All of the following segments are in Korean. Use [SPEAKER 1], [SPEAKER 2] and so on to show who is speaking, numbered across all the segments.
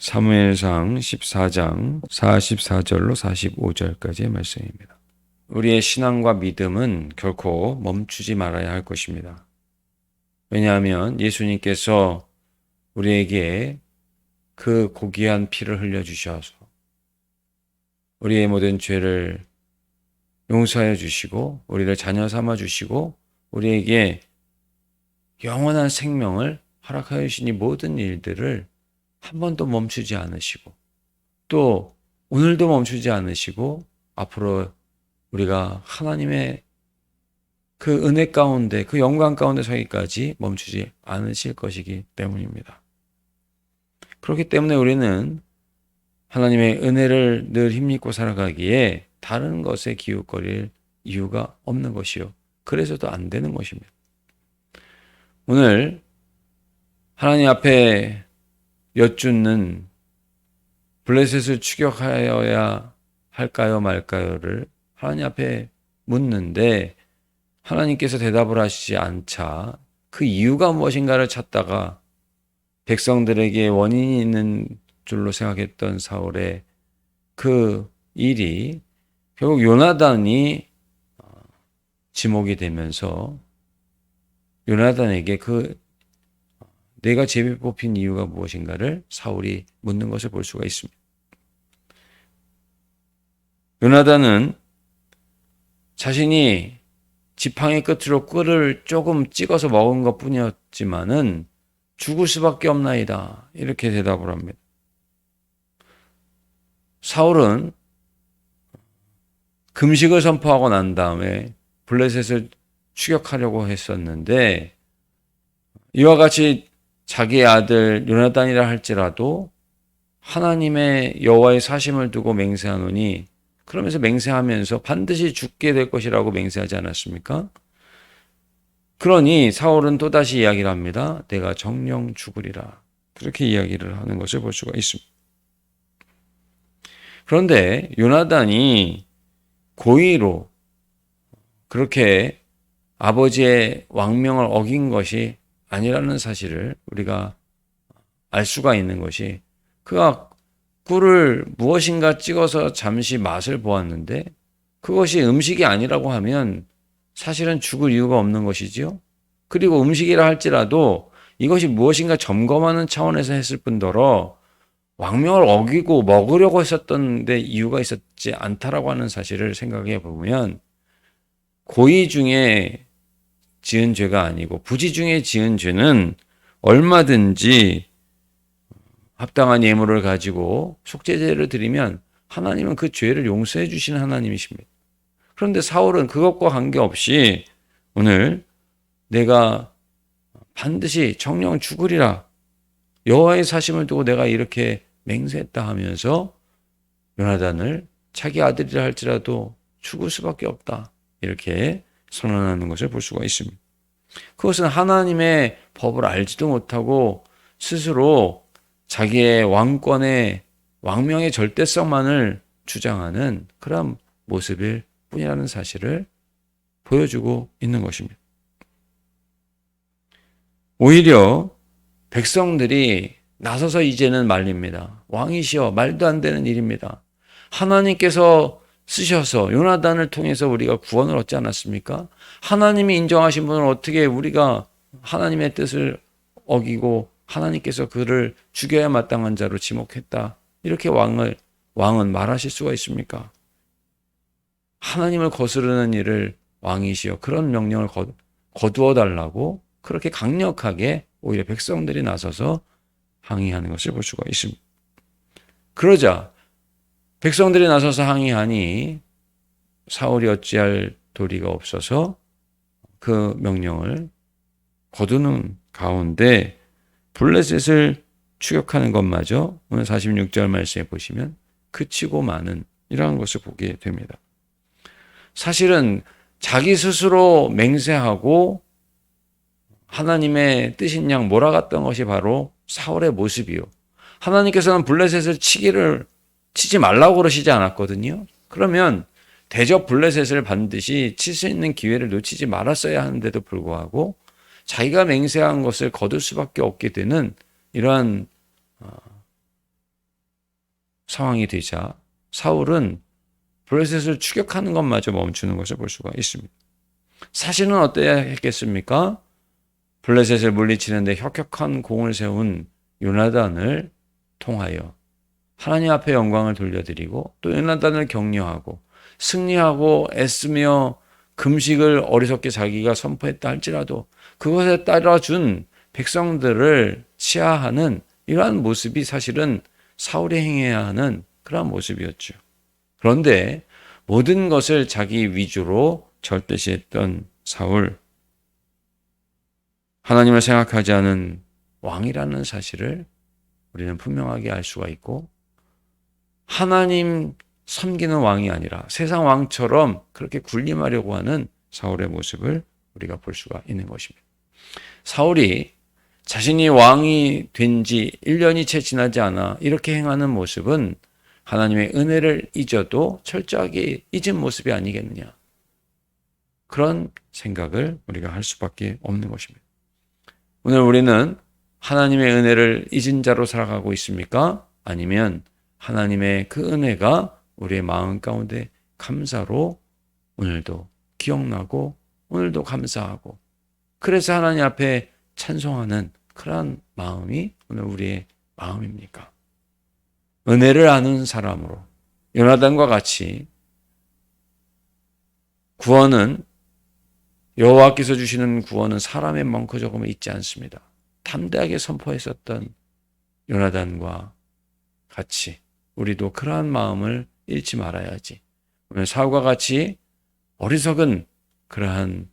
[SPEAKER 1] 사무엘상 14장 44절로 45절까지의 말씀입니다. 우리의 신앙과 믿음은 결코 멈추지 말아야 할 것입니다. 왜냐하면 예수님께서 우리에게 그 고귀한 피를 흘려주셔서 우리의 모든 죄를 용서하여 주시고 우리를 자녀 삼아 주시고 우리에게 영원한 생명을 허락하여 주신 이 모든 일들을 한 번도 멈추지 않으시고 또 오늘도 멈추지 않으시고 앞으로 우리가 하나님의 그 은혜 가운데 그 영광 가운데 서기까지 멈추지 않으실 것이기 때문입니다. 그렇기 때문에 우리는 하나님의 은혜를 늘 힘입고 살아가기에 다른 것에 기웃거릴 이유가 없는 것이요. 그래서도 안 되는 것입니다. 오늘 하나님 앞에 여쭙는 블레셋을 추격하여야 할까요 말까요를 하나님 앞에 묻는데 하나님께서 대답을 하시지 않자 그 이유가 무엇인가를 찾다가 백성들에게 원인이 있는 줄로 생각했던 사울의 그 일이 결국 요나단이 지목이 되면서 요나단에게 내가 제비 뽑힌 이유가 무엇인가를 사울이 묻는 것을 볼 수가 있습니다. 요나단은 자신이 지팡이 끝으로 꿀을 조금 찍어서 먹은 것 뿐이었지만은 죽을 수밖에 없나이다. 이렇게 대답을 합니다. 사울은 금식을 선포하고 난 다음에 블레셋을 추격하려고 했었는데 이와 같이 자기의 아들 요나단이라 할지라도 하나님의 여호와의 사심을 두고 맹세하노니 그러면서 맹세하면서 반드시 죽게 될 것이라고 맹세하지 않았습니까? 그러니 사울은 또다시 이야기를 합니다. 내가 정령 죽으리라. 그렇게 이야기를 하는 것을 볼 수가 있습니다. 그런데 요나단이 고의로 그렇게 아버지의 왕명을 어긴 것이 아니라는 사실을 우리가 알 수가 있는 것이 그가 꿀을 무엇인가 찍어서 잠시 맛을 보았는데 그것이 음식이 아니라고 하면 사실은 죽을 이유가 없는 것이지요. 그리고 음식이라 할지라도 이것이 무엇인가 점검하는 차원에서 했을 뿐더러 왕명을 어기고 먹으려고 했었던 데 이유가 있었지 않다라고 하는 사실을 생각해 보면 고의 중에 지은 죄가 아니고 부지 중에 지은 죄는 얼마든지 합당한 예물을 가지고 속죄제를 드리면 하나님은 그 죄를 용서해 주시는 하나님이십니다. 그런데 사울은 그것과 관계없이 오늘 내가 반드시 정령 죽으리라 여호와의 사심을 두고 내가 이렇게 맹세했다 하면서 요나단을 자기 아들이라 할지라도 죽을 수밖에 없다 이렇게 선언하는 것을 볼 수가 있습니다. 그것은 하나님의 법을 알지도 못하고 스스로 자기의 왕권의 왕명의 절대성만을 주장하는 그런 모습일 뿐이라는 사실을 보여주고 있는 것입니다. 오히려 백성들이 나서서 이제는 말립니다. 왕이시여 말도 안 되는 일입니다. 하나님께서 쓰셔서 요나단을 통해서 우리가 구원을 얻지 않았습니까? 하나님이 인정하신 분을 어떻게 우리가 하나님의 뜻을 어기고 하나님께서 그를 죽여야 마땅한 자로 지목했다. 이렇게 왕은 말하실 수가 있습니까? 하나님을 거스르는 일을 왕이시여 그런 명령을 거두어 달라고 그렇게 강력하게 오히려 백성들이 나서서 항의하는 것을 볼 수가 있습니다. 그러자 백성들이 나서서 항의하니 사울이 어찌할 도리가 없어서 그 명령을 거두는 가운데 블레셋을 추격하는 것마저 오늘 46절 말씀에 보시면 그치고 마는 이러한 것을 보게 됩니다. 사실은 자기 스스로 맹세하고 하나님의 뜻인 양 몰아갔던 것이 바로 사울의 모습이요. 하나님께서는 블레셋을 치지 말라고 그러시지 않았거든요. 그러면 대적 블레셋을 반드시 칠 수 있는 기회를 놓치지 말았어야 하는데도 불구하고 자기가 맹세한 것을 거둘 수밖에 없게 되는 이러한 상황이 되자 사울은 블레셋을 추격하는 것마저 멈추는 것을 볼 수가 있습니다. 사실은 어때야 했겠습니까? 블레셋을 물리치는데 혁혁한 공을 세운 요나단을 통하여 하나님 앞에 영광을 돌려드리고 또 요나단을 격려하고 승리하고 애쓰며 금식을 어리석게 자기가 선포했다 할지라도 그것에 따라준 백성들을 치하하는 이러한 모습이 사실은 사울이 행해야 하는 그러한 모습이었죠. 그런데 모든 것을 자기 위주로 절대시했던 사울, 하나님을 생각하지 않은 왕이라는 사실을 우리는 분명하게 알 수가 있고, 하나님 섬기는 왕이 아니라 세상 왕처럼 그렇게 군림하려고 하는 사울의 모습을 우리가 볼 수가 있는 것입니다. 사울이 자신이 왕이 된 지 1년이 채 지나지 않아 이렇게 행하는 모습은 하나님의 은혜를 잊어도 철저하게 잊은 모습이 아니겠느냐. 그런 생각을 우리가 할 수밖에 없는 것입니다. 오늘 우리는 하나님의 은혜를 잊은 자로 살아가고 있습니까? 아니면 하나님의 그 은혜가 우리의 마음 가운데 감사로 오늘도 기억나고 오늘도 감사하고 그래서 하나님 앞에 찬송하는 그러한 마음이 오늘 우리의 마음입니까? 은혜를 아는 사람으로 요나단과 같이 구원은 여호와께서 주시는 구원은 사람의 많고 적음을 잊지 않습니다. 담대하게 선포했었던 요나단과 같이 우리도 그러한 마음을 잃지 말아야지. 오늘 사울과 같이 어리석은 그러한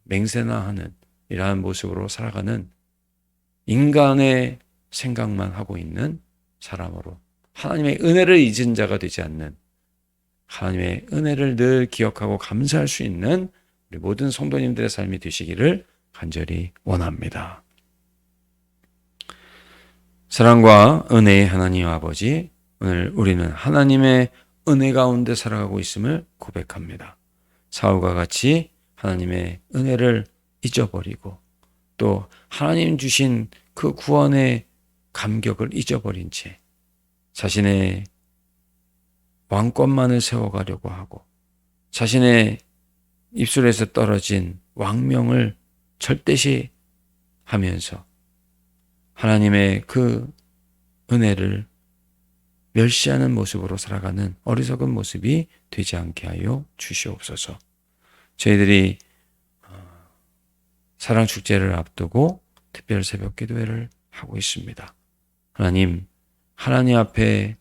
[SPEAKER 1] 맹세나 하는 이러한 모습으로 살아가는 인간의 생각만 하고 있는 사람으로 하나님의 은혜를 잊은 자가 되지 않는 하나님의 은혜를 늘 기억하고 감사할 수 있는 우리 모든 성도님들의 삶이 되시기를 간절히 원합니다. 사랑과 은혜의 하나님 아버지, 오늘 우리는 하나님의 은혜 가운데 살아가고 있음을 고백합니다. 사울과 같이 하나님의 은혜를 잊어버리고 또 하나님 주신 그 구원의 감격을 잊어버린 채 자신의 왕권만을 세워가려고 하고 자신의 입술에서 떨어진 왕명을 절대시 하면서 하나님의 그 은혜를 멸시하는 모습으로 살아가는 어리석은 모습이 되지 않게 하여 주시옵소서. 저희들이 사랑축제를 앞두고 특별 새벽 기도회를 하고 있습니다. 하나님 앞에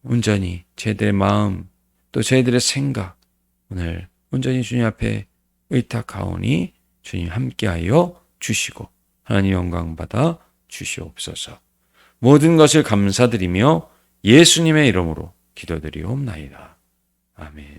[SPEAKER 1] 온전히 저희들의 마음 또 저희들의 생각 오늘 온전히 주님 앞에 의탁하오니 주님 함께하여 주시고 하나님 영광 받아 주시옵소서. 모든 것을 감사드리며 예수님의 이름으로 기도드리옵나이다. 아멘.